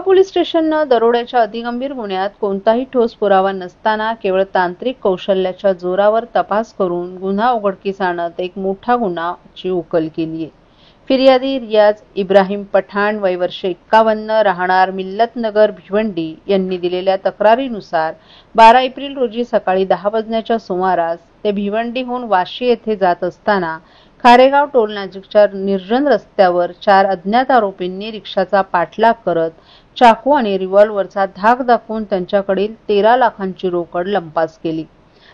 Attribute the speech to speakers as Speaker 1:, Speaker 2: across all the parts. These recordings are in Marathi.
Speaker 1: पोलीस स्टेशननं दरोड्याच्या अतिगंभीर गुन्ह्यात कोणताही ठोस पुरावा नसताना केवळ तांत्रिक कौशल्याच्या जोरावर तपास करून गुन्हा उघडकीस आणत एक मोठा गुन्ह्याची उकल केली आहे। फिर्यादी रियाज इब्राहिम पठाण वय वर्ष 51 राहणार मिल्लतनगर भिवंडी यांनी दिलेल्या तक्रारीनुसार 12 एप्रिल रोजी सकाळी 10 वाजण्याच्या सुमारास ते भिवंडीहून वाशी येथे जात असताना खारेगाव टोल नजीकच्या निर्जन रस्त्यावर 4 अज्ञात आरोपींनी रिक्षाचा पाठलाग करत चाकू आणि रिव्हॉल्व्हरचा धाक दाखवून त्यांच्याकडील 13 लाखांची रोकड लंपास केली।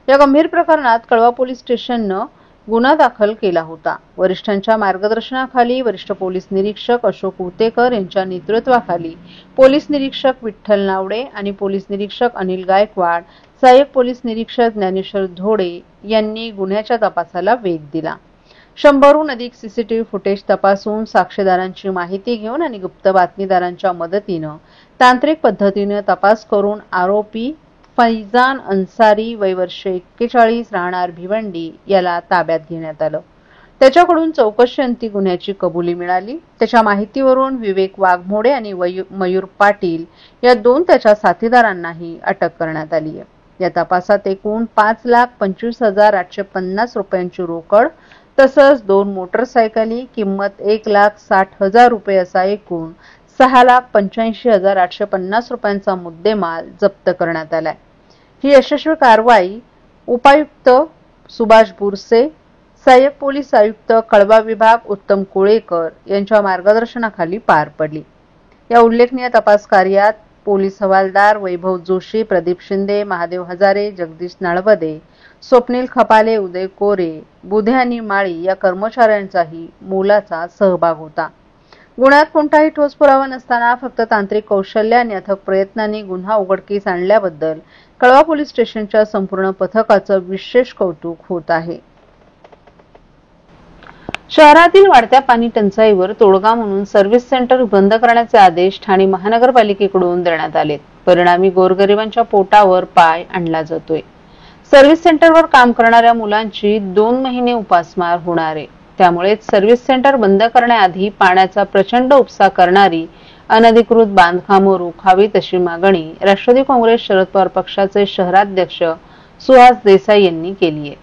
Speaker 1: या गंभीर प्रकरणात कळवा पोलीस स्टेशननं गुन्हा दाखल केला होता। वरिष्ठांच्या मार्गदर्शनाखाली वरिष्ठ पोलीस निरीक्षक अशोक उतेकर यांच्या नेतृत्वाखाली पोलीस निरीक्षक विठ्ठल नावडे आणि पोलीस निरीक्षक अनिल गायकवाड, सहाय्यक पोलीस निरीक्षक ज्ञानेश्वर धोडे यांनी गुन्ह्याच्या तपासाला वेग दिला। 100हून अधिक सीसीटीव्ही फुटेज तपासून साक्षीदारांची माहिती घेऊन आणि गुप्त बातमीदारांच्या मदतीनं तांत्रिक पद्धतीने तपास करून आरोपी फैजान अन्सारी वय वर्ष 41 राहणार भिवंडी याला ताब्यात घेण्यात आलं। त्याच्याकडून चौकशीअंती गुन्ह्याची कबुली मिळाली। त्याच्या माहितीवरून विवेक वाघमोडे आणि मयूर पाटील या 2 त्याच्या साथीदारांनाही अटक करण्यात आली आहे। या तपासात एकूण 5,25,850 रुपयांची रोकड तसंच 2 मोटरसायकली किंमत 1,60,000 रुपये असा एकूण 6,85,850 रुपयांचा मुद्देमाल जप्त करण्यात आलाय। ही यशस्वी कारवाई उपायुक्त सुभाष बुरसे, सहाय्यक पोलीस आयुक्त कळवा विभाग उत्तम कोळेकर यांच्या मार्गदर्शनाखाली पार पडली। या उल्लेखनीय तपास कार्यात पोलीस हवालदार वैभव जोशी, प्रदीप शिंदे, महादेव हजारे, जगदीश नाळवदे, स्वप्नील खपाले, उदय कोरे, बुधे आणि माळी या कर्मचाऱ्यांचाही मोलाचा सहभाग होता। गुन्ह्यात कोणताही ठोस पुरावा नसताना फक्त तांत्रिक कौशल्य आणि अथक प्रयत्नांनी गुन्हा उघडकीस आणल्याबद्दल कळवा पोलीस स्टेशनच्या संपूर्ण पथकाचं विशेष कौतुक होत आहे। शहरातील वाढत्या पाणी टंचाईवर तोडगा म्हणून सर्व्हिस सेंटर बंद करण्याचे आदेश ठाणे महानगरपालिकेकडून देण्यात आलेत। परिणामी गोरगरिबांच्या पोटावर पाय आणला जातोय। सर्व्हिस सेंटरवर काम करणाऱ्या मुलांची 2 महिने उपासमार होणार आहे। त्यामुळे सर्व्हिस सेंटर बंद करण्याआधी पाण्याचा प्रचंड उपसा करणारी अनधिकृत बांधकामं रोखावीत अशी मागणी राष्ट्रवादी काँग्रेस शरद पवार पक्षाचे शहराध्यक्ष सुहास देसाई यांनी केली आहे।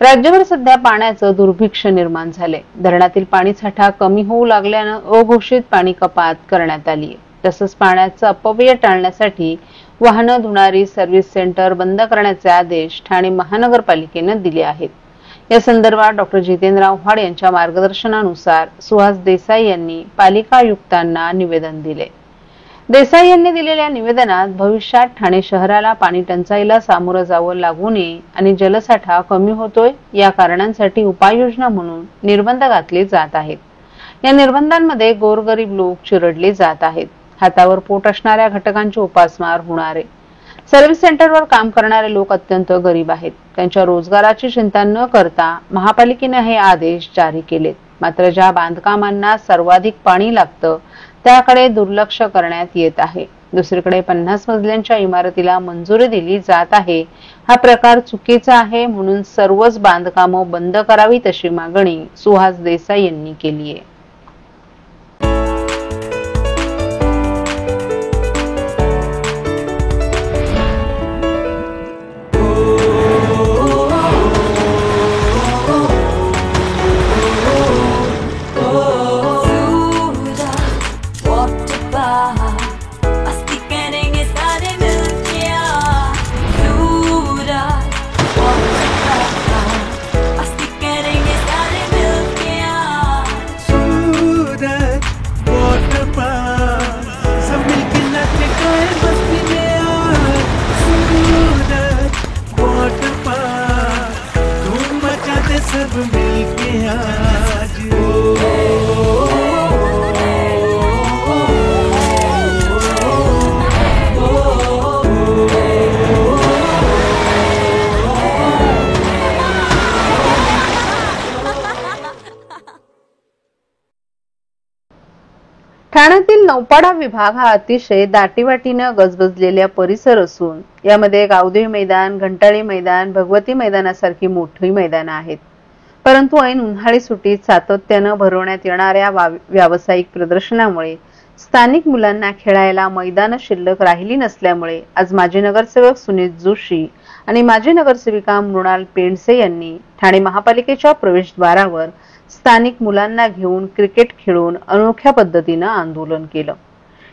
Speaker 1: राज्यभर सध्या पाण्याचं दुर्भिक्ष्य निर्माण झाले। धरणातील पाणीसाठा कमी होऊ लागल्यानं अघोषित पाणी कपात करण्यात आली आहे। तसंच पाण्याचा अपव्यय टाळण्यासाठी वाहनं धुणारी सर्व्हिस सेंटर बंद करण्याचे आदेश ठाणे महानगरपालिकेनं दिले आहेत। या संदर्भात डॉक्टर जितेंद्र आव्हाड यांच्या मार्गदर्शनानुसार सुहास देसाई यांनी पालिका आयुक्तांना निवेदन दिले। देसाई यांनी दिलेल्या निवेदनात भविष्यात ठाणे शहराला पाणी टंचाईला सामोरं जावं लागू नये आणि जलसाठा कमी होतोय या कारणांसाठी उपाययोजना म्हणून निर्बंध घातले जात आहेत। या निर्बंधांमध्ये गोरगरीब लोक चिरडले जात आहेत। हातावर पोट असणाऱ्या घटकांची उपासमार होणार आहे। सर्व्हिस सेंटरवर काम करणारे लोक अत्यंत गरीब आहेत। त्यांच्या रोजगाराची चिंता न करता महापालिकेने हे आदेश जारी केलेत। मात्र ज्या बांधकामांना सर्वाधिक पाणी लागतं त्याकडे दुर्लक्ष करण्यात येत आहे। दुसरीकडे 50 मजल्यांच्या इमारतीला मंजुरी दिली जात आहे। हा प्रकार चुकीचा आहे, म्हणून सर्वच बांधकामं बंद करावीत अशी मागणी सुहास देसाई यांनी केली आहे।
Speaker 2: सब मिलके आज
Speaker 1: ठाण्यातील नौपाडा विभाग हा अतिशय दाटीवाटीने गजबजलेला परिसर असून यामध्ये गावदेवी मैदान, घंटाळी मैदान, भगवती मैदानासारखी मोठी मैदानं आहेत। परंतु ऐन उन्हाळी सुट्टीत सातत्याने भरवण्यात येणाऱ्या व्यावसायिक प्रदर्शनामुळे स्थानिक मुलांना खेळायला मैदान शिल्लक राहिली नसल्यामुळे आज माजी नगरसेवक सुनीत जोशी आणि माजी नगरसेविका मृणाल पेंडसे यांनी ठाणे महापालिकेच्या प्रवेशद्वारावर स्थानिक मुलांना घेऊन क्रिकेट खेळून अनोख्या पद्धतीने आंदोलन केलं।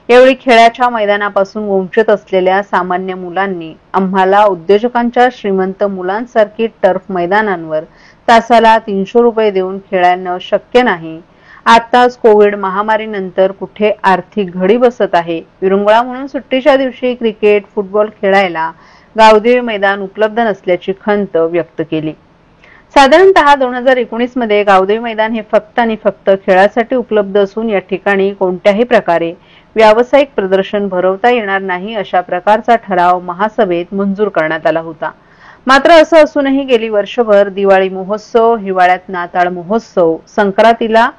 Speaker 1: यावेळी खेळाच्या मैदानापासून वंचित असलेल्या सामान्य मुलांनी आम्हाला उद्योजकांच्या श्रीमंत मुलांसारखी टर्फ मैदानांवर तासाला 300 रुपये देऊन खेळणं शक्य नाही। आताच कोविड महामारीनंतर कुठे आर्थिक घडी बसत आहे। विरंगुळा म्हणून सुट्टीच्या दिवशी क्रिकेट फुटबॉल खेळायला गावदेवी मैदान उपलब्ध नसल्याची खंत व्यक्त केली। साधारणतः 2019 मध्ये गावदेवी मैदान हे फक्त आणि फक्त खेळासाठी उपलब्ध असून या ठिकाणी कोणत्याही प्रकारे व्यावसायिक प्रदर्शन भरवता येणार नाही अशा प्रकारचा ठराव महासभेत मंजूर करण्यात आला होता। मात्र असं असूनही गेली वर्षभर दिवाळी महोत्सव, हिवाळ्यात नाताळ महोत्सव, संक्रांतीला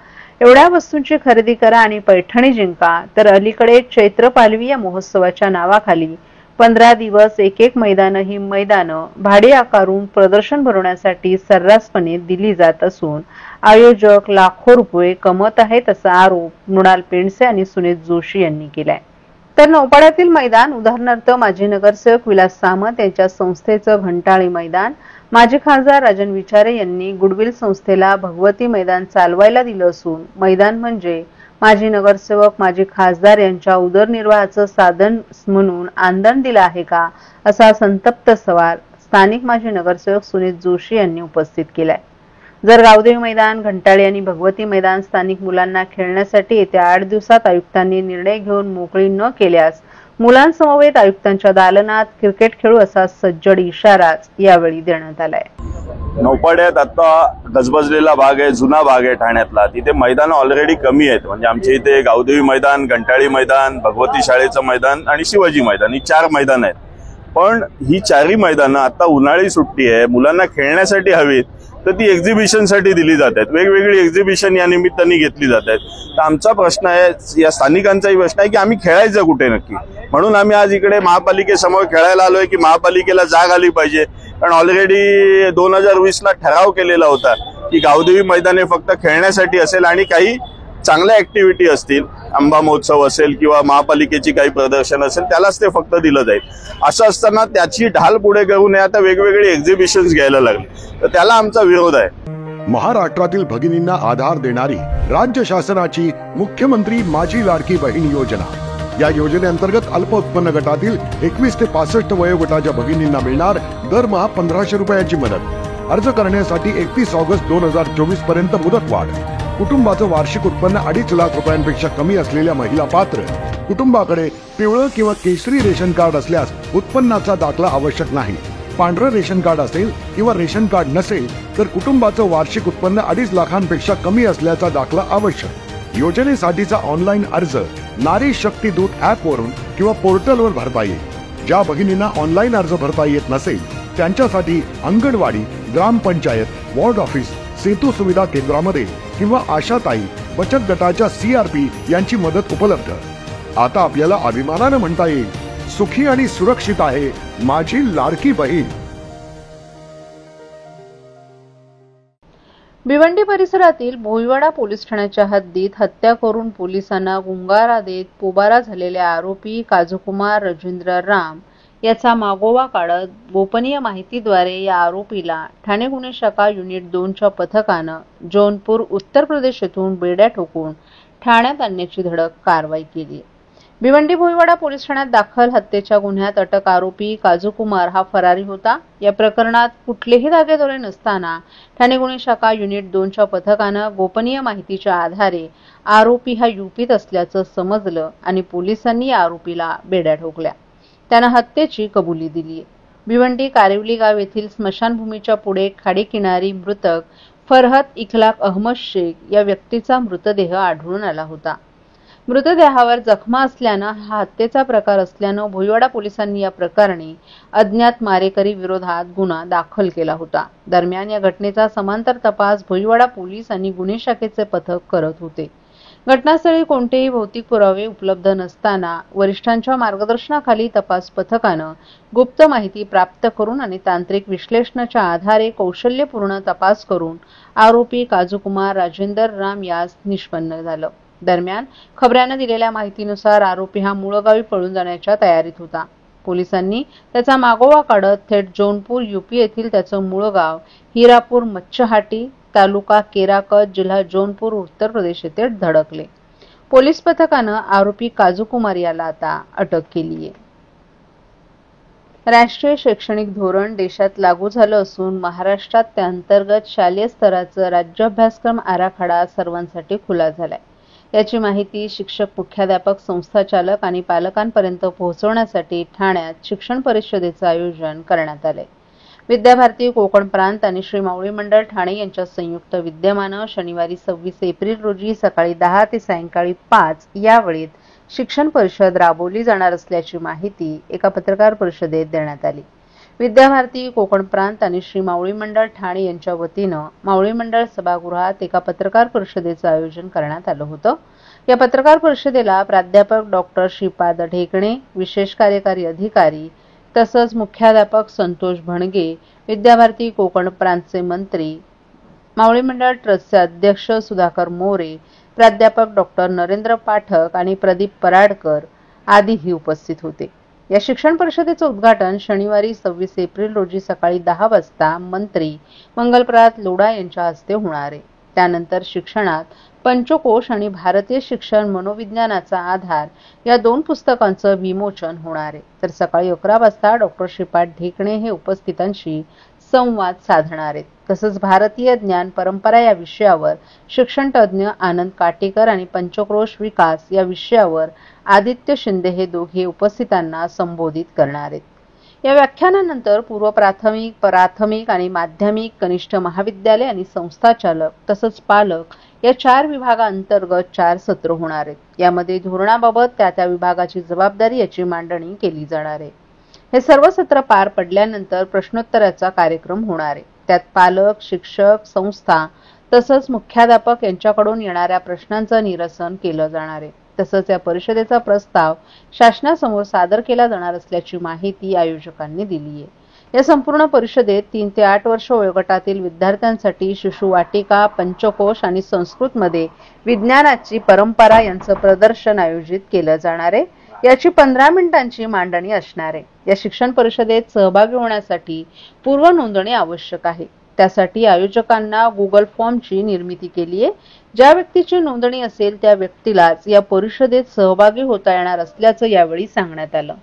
Speaker 1: एवढ्या वस्तूंची खरेदी करा आणि पैठणी जिंका, तर अलीकडे चैत्र पालवी या महोत्सवाच्या नावाखाली 15 दिवस एक मैदानं ही मैदानं भाडे आकारून प्रदर्शन भरवण्यासाठी सर्रासपणे दिली जात असून आयोजक लाखो रुपये कमवत आहेत असा आरोप मृणाल पेंडसे आणि सुनीत जोशी यांनी केलाय। तर नौपाड्यातील मैदान उदाहरणार्थ माजी नगरसेवक विलास सामंत यांच्या संस्थेचं घंटाळी मैदान, माजी खासदार राजन विचारे यांनी गुडविल संस्थेला भगवती मैदान चालवायला दिलं असून मैदान म्हणजे माजी नगरसेवक माजी खासदार यांच्या उदरनिर्वाहाचं साधन म्हणून आंदण दिलं आहे का, असा संतप्त सवाल स्थानिक माजी नगरसेवक सुनीत जोशी यांनी उपस्थित केलाय। जर गावदेवी मैदान, घंटाळी आणि भगवती मैदान स्थानिक मुलांना खेळण्यासाठी येत्या 8 दिवसात आयुक्तांनी निर्णय घेऊन मोकळी न केल्यास मुलांसमवेत आयुक्तांच्या दालनात क्रिकेट खेळू असा सज्जड इशाराच यावेळी देण्यात आलाय।
Speaker 3: नौपाड्यात आता गजबजलेला भाग आहे, जुना भाग आहे ठाण्यातला, तिथे मैदान ऑलरेडी कमी आहेत। म्हणजे आमच्या इथे गावदेवी मैदान, घंटाळी मैदान, भगवती शाळेचं मैदान आणि शिवाजी मैदान ही 4 मैदान आहेत। पण ही 4ही मैदानं आता उन्हाळी सुट्टी आहे, मुलांना खेळण्यासाठी हवीत, तर ती एक्झिबिशनसाठी दिली जात आहेत। वेगवेगळी एक्झिबिशन या निमित्ताने घेतली जात आहेत। तर आमचा प्रश्न आहे, या स्थानिकांचाही प्रश्न आहे की आम्ही खेळायचं कुठे नक्की, म्हणून आम्ही आज इकडे महापालिकेसमोर खेळायला आलोय की महापालिकेला जाग आली पाहिजे। कारण ऑलरेडी 2020 ला ठराव केलेला होता की गावदेवी मैदान हे फक्त खेळण्यासाठी असेल आणि काही चांगल्या ऍक्टिव्हिटी असतील, आंबा महोत्सव असेल किंवा महापालिकेची काही प्रदर्शन असेल त्यालाच ते फक्त दिलं जाईल। असं असताना त्याची ढाल पुढे करू नये, आता वेगवेगळे एक्झिबिशन्स घ्यायला लागले, तर त्याला आमचा विरोध आहे।
Speaker 4: महाराष्ट्रातील भगिनींना आधार देणारी राज्य शासनाची मुख्यमंत्री माझी लाडकी बहीण योजना, या योजनेअंतर्गत अल्प उत्पन्न गटातील 21 ते 65 वयोगटाच्या भगिनींना मिळणार दरमहा 1500 रुपयाची मदत। अर्ज करण्यासाठी 31 ऑगस्ट 2024 पर्यंत मुदतवाढ। कुटुंबाचं वार्षिक उत्पन्न 2.5 लाख रुपयांपेक्षा कमी असलेल्या महिला पात्र। कुटुंबाकडे पिवळं किंवा केशरी रेशन कार्ड असल्यास उत्पन्नाचा दाखला आवश्यक नाही। पांढरं रेशन कार्ड असेल किंवा रेशन कार्ड नसेल तर कुटुंबाचं वार्षिक उत्पन्न 2.5 लाखांपेक्षा कमी असल्याचा दाखला आवश्यक। योजनेसाठीचा ऑनलाईन अर्ज नारी शक्ती दूत ऍप वरून किंवा पोर्टलवर भरता येईल। ज्या भगिनींना ऑनलाईन अर्ज भरता येत नसेल त्यांच्यासाठी अंगणवाडी, ग्रामपंचायत, वॉर्ड ऑफिस, सेतू सुविधा केंद्रामध्ये किंवा आशाताई बचत गटाच्या CRP यांची मदत उपलब्ध। आता आपल्याला अभिमानाने म्हणता येईल, सुखी आणि सुरक्षित आहे माझी लाडकी बहीण।
Speaker 1: भिवंडी परिसरातील भोईवाडा पोलीस ठाण्याच्या हद्दीत हत्या करून पोलिसांना गुंगारा देत पोबारा झालेल्या आरोपी काजूकुमार राजेंद्र राम याचा मागोवा काढत गोपनीय माहितीद्वारे या आरोपीला ठाणे गुन्हे शाखा युनिट 2च्या पथकानं जौनपूर उत्तर प्रदेश येथून बेड्या ठोकून ठाण्यात आणण्याची धडक कारवाई केली। भिवंडी भोईवाडा पोलीस ठाण्यात दाखल हत्येच्या गुन्ह्यात अटक आरोपी काजूकुमार हा फरारी होता। या प्रकरणात कुठलेही धागेदोरे नसताना ठाणे गुन्हे शाखा युनिट 2च्या पथकानं गोपनीय माहितीच्या आधारे आरोपी हा युपीत असल्याचं समजलं आणि पोलिसांनी या आरोपीला बेड्या ठोकल्या। त्यानं हत्येची कबुली दिली। भिवंडी कारिवली गाव येथील स्मशानभूमीच्या पुढे खाडीकिनारी मृतक फरहत इखलाक अहमद शेख या व्यक्तीचा मृतदेह आढळून आला होता। मृतदेहावर जखमा असल्यानं हा हत्येचा प्रकार असल्यानं भोईवाडा पोलिसांनी या प्रकरणी अज्ञात मारेकरी विरोधात गुन्हा दाखल केला होता। दरम्यान या घटनेचा समांतर तपास भोईवाडा पोलीस आणि गुन्हे शाखेचे पथक करत होते। घटनास्थळी कोणतेही भौतिक पुरावे उपलब्ध नसताना वरिष्ठांच्या मार्गदर्शनाखाली तपास पथकानं गुप्त माहिती प्राप्त करून आणि तांत्रिक विश्लेषणाच्या आधारे कौशल्यपूर्ण तपास करून आरोपी काजूकुमार राजेंद्र राम यास निष्पन्न झालं। दरम्यान खबऱ्यानं दिलेल्या माहितीनुसार आरोपी हा मूळगावी पळून जाण्याच्या तयारीत होता. पोलिसांनी त्याचा मागोवा काढत थेट जौनपूर यूपी येथील त्याचं मूळ गाव हिरापूर मच्छहाटी तालुका केराकत जिल्हा जौनपूर उत्तर प्रदेश येथे धडकले. पोलीस पथकानं आरोपी काजू कुमार याला आता अटक केली आहे. राष्ट्रीय शैक्षणिक धोरण देशात लागू झालं असून महाराष्ट्रात त्या अंतर्गत शालेय स्तराचं राज्य अभ्यासक्रम आराखडा सर्वांसाठी खुला झालाय. याची माहिती शिक्षक, मुख्याध्यापक, संस्थाचालक आणि पालकांपर्यंत पोहोचवण्यासाठी ठाण्यात शिक्षण परिषदेचं आयोजन करण्यात आलंय. विद्याभारती कोकण प्रांत आणि श्री मावळी मंडळ ठाणे यांच्या संयुक्त विद्यमानं शनिवारी 26 एप्रिल रोजी सकाळी 10 ते सायंकाळी 5 या वेळेत शिक्षण परिषद राबवली जाणार असल्याची माहिती एका पत्रकार परिषदेत देण्यात आली. विद्याभारती कोकण प्रांत आणि श्री मावळी मंडळ ठाणे यांच्या वतीनं मावळी मंडळ सभागृहात एका पत्रकार परिषदेचं आयोजन करण्यात आलं होतं. या पत्रकार परिषदेला प्राध्यापक डॉक्टर श्रीपाद ढेकणे, विशेष कार्यकारी अधिकारी तसंच मुख्याध्यापक संतोष भणगे, विद्याभारती कोकण प्रांतचे मंत्री, मावळी मंडळ ट्रस्टचे अध्यक्ष सुधाकर मोरे, प्राध्यापक डॉक्टर नरेंद्र पाठक आणि प्रदीप पराडकर आदीही उपस्थित होते. या शिक्षण परिषदेचं उद्घाटन शनिवारी 26 एप्रिल रोजी सकाळी 10 वाजता मंत्री मंगलप्रभात लोढा यांच्या हस्ते होणार आहे. त्यानंतर शिक्षणात पंचकोश आणि भारतीय शिक्षण मनोविज्ञानाचा आधार या 2 पुस्तकांचं विमोचन होणार आहे. तर सकाळी 11 वाजता डॉक्टर श्रीपाद ढेकणे हे उपस्थितांशी संवाद साधणार आहेत. तसंच भारतीय ज्ञान परंपरा या विषयावर शिक्षण तज्ज्ञ आनंद काटेकर आणि पंचक्रोश विकास या विषयावर आदित्य शिंदे हे दोघे उपस्थितांना संबोधित करणार आहेत. या व्याख्यानानंतर पूर्व प्राथमिक, प्राथमिक आणि माध्यमिक, कनिष्ठ महाविद्यालय आणि संस्थाचालक तसंच पालक या 4 विभागांतर्गत 4 सत्र होणार आहेत. यामध्ये धोरणाबाबत त्या विभागाची जबाबदारी याची मांडणी केली जाणार आहे. हे सर्व सत्र पार पडल्यानंतर प्रश्नोत्तराचा कार्यक्रम होणार आहे. त्यात पालक, शिक्षक, संस्था तसंच मुख्याध्यापक यांच्याकडून येणाऱ्या प्रश्नांचं निरसन केलं जाणार आहे. तसंच या परिषदेचा प्रस्ताव शासनासमोर सादर केला जाणार असल्याची माहिती आयोजकांनी दिली आहे. या संपूर्ण परिषदेत 3 ते 8 वर्ष वयोगटातील विद्यार्थ्यांसाठी शिशुवाटिका, पंचकोश आणि संस्कृतमध्ये विज्ञानाची परंपरा यांचं प्रदर्शन आयोजित केलं जाणार आहे. याची 15 मिनिटांची मांडणी असणार आहे. या शिक्षण परिषदेत सहभागी होण्यासाठी पूर्व नोंदणी आवश्यक आहे. त्यासाठी आयोजकांना गुगल फॉर्मची निर्मिती केली आहे. ज्या व्यक्तीची नोंदणी असेल त्या व्यक्तीलाच या परिषदेत सहभागी होता येणार असल्याचं यावेळी सांगण्यात आलं.